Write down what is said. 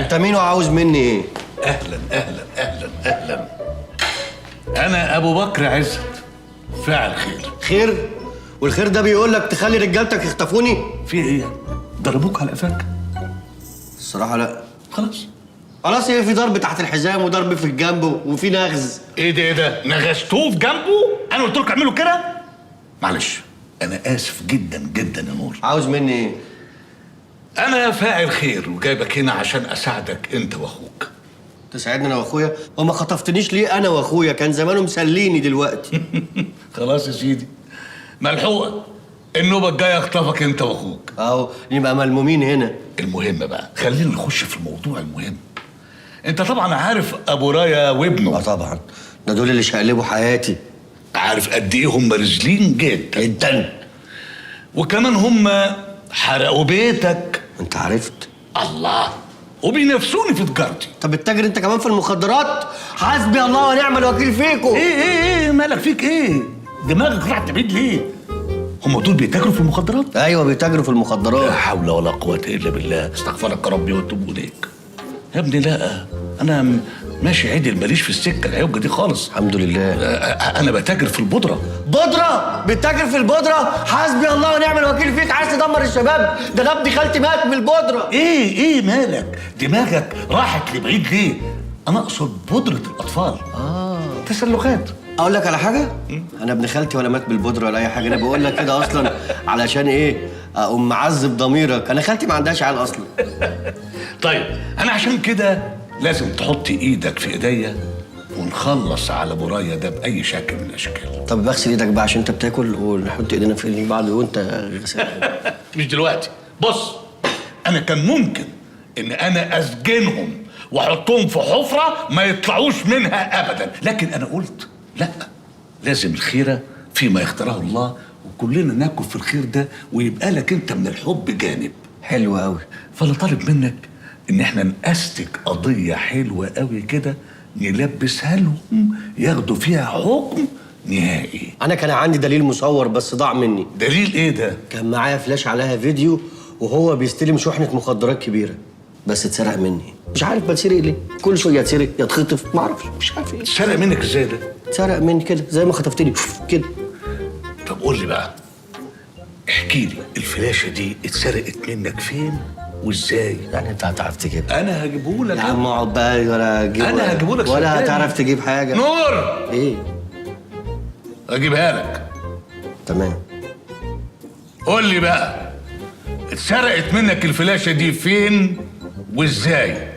انت مين وعاوز مني ايه؟ اهلا اهلا اهلا اهلا. انا ابو بكر عزت، فاعل خير. خير؟ والخير ده بيقول لك تخلي رجالتك يخطفوني؟ في ايه؟ ضربوك على قفاك؟ الصراحه لا. خلاص ايه، في ضرب تحت الحزام وضرب في الجنب وفي نغز. ايه ده نغشتوه في جنبه؟ انا قلت لكم اعملوا كده؟ معلش انا اسف جدا جدا يا نور. عاوز مني ايه؟ انا فاعل خير وجايبك هنا عشان اساعدك انت واخوك. تساعدني انا واخويا؟ وما خطفتنيش ليه انا واخويا؟ كان زمانه مسليني دلوقتي. خلاص يا سيدي، ملحوقه، النوبه الجايه اخطفك انت واخوك. اهو نبقى ملمومين هنا. المهم بقى، خلينا نخش في الموضوع المهم. انت طبعا عارف ابو رايه وابنه. طبعا، ده دول اللي شقلبوا حياتي. عارف قد ايه هم رزلين جدا جدا. وكمان هم حرقوا بيتك. انت عرفت؟ الله، وبينافسوني في تجارتي. طب بتتاجر انت كمان في المخدرات؟ حسبي الله ونعم الوكيل فيكم. ايه مالك فيك ايه؟ دماغك راحت بعيد ليه؟ هم دول بيتاجروا في المخدرات؟ ايوه بيتاجروا في لا المخدرات. حول ولا قوة الا بالله، استغفرك يا ربي واتوب اليك. يا ابني لا، انا ماشي عدل، ماليش في السكه العوجه دي خالص. الحمد لله. انا بتاجر في البودره. بودره؟ بتتاجر في البودره؟ حسبي الله ونعم الوكيل فيك. عايز تدمر الشباب؟ ده انا ابني خالتي مات من البودره. ايه مالك؟ دماغك راحت لبعيد ليه؟ انا اقصد بودره الاطفال. تسلخات. اقول لك على حاجه، انا ابن خالتي ولا مات بالبودره ولا اي حاجه. انا بقول لك كده اصلا علشان ايه؟ اقوم معذب ضميرك. انا خالتي ما عندهاش عيال اصلا. طيب انا عشان كده لازم تحط ايدك في ايديا ونخلص على برايه ده باي شكل من الاشكال. طب بغسل ايدك بقى عشان انت بتاكل، ونحط ايدينا في ايدين بعض وانت غسل. مش دلوقتي. بص، انا كان ممكن ان انا اسجنهم واحطهم في حفره ما يطلعوش منها ابدا، لكن انا قلت لا، لازم الخيره فيما يختاره الله، وكلنا ناكل في الخير ده، ويبقى لك انت من الحب جانب. حلو قوي. فانا طالب منك ان احنا نأستك قضيه حلوه قوي كده، نلبسها لهم ياخدوا فيها حكم نهائي. انا كان عندي دليل مصور بس ضاع مني. دليل ايه ده؟ كان معايا فلاش عليها فيديو وهو بيستلم شحنه مخدرات كبيره، بس اتسرق مني. مش عارف بتسرق ليه، كل شويه يتسرق يتخطف، ما اعرفش، مش عارف ايه. اتسرق منك ازاي ده؟ اتسرق مني كده زي ما خطفتني كده. طب قول لي بقى، احكي لي الفلاشه دي اتسرقت منك فين وازاي؟ يعني انت هتعرف تجيبها؟ انا هجيبهولك يا عم اقعد بقى، ولا اجيب انا هجيبهولك ولا صدقني. هتعرف تجيب حاجه. نور، ايه؟ اجيبها لك. تمام. قول لي بقى، اتسرقت منك الفلاشه دي فين وازاي؟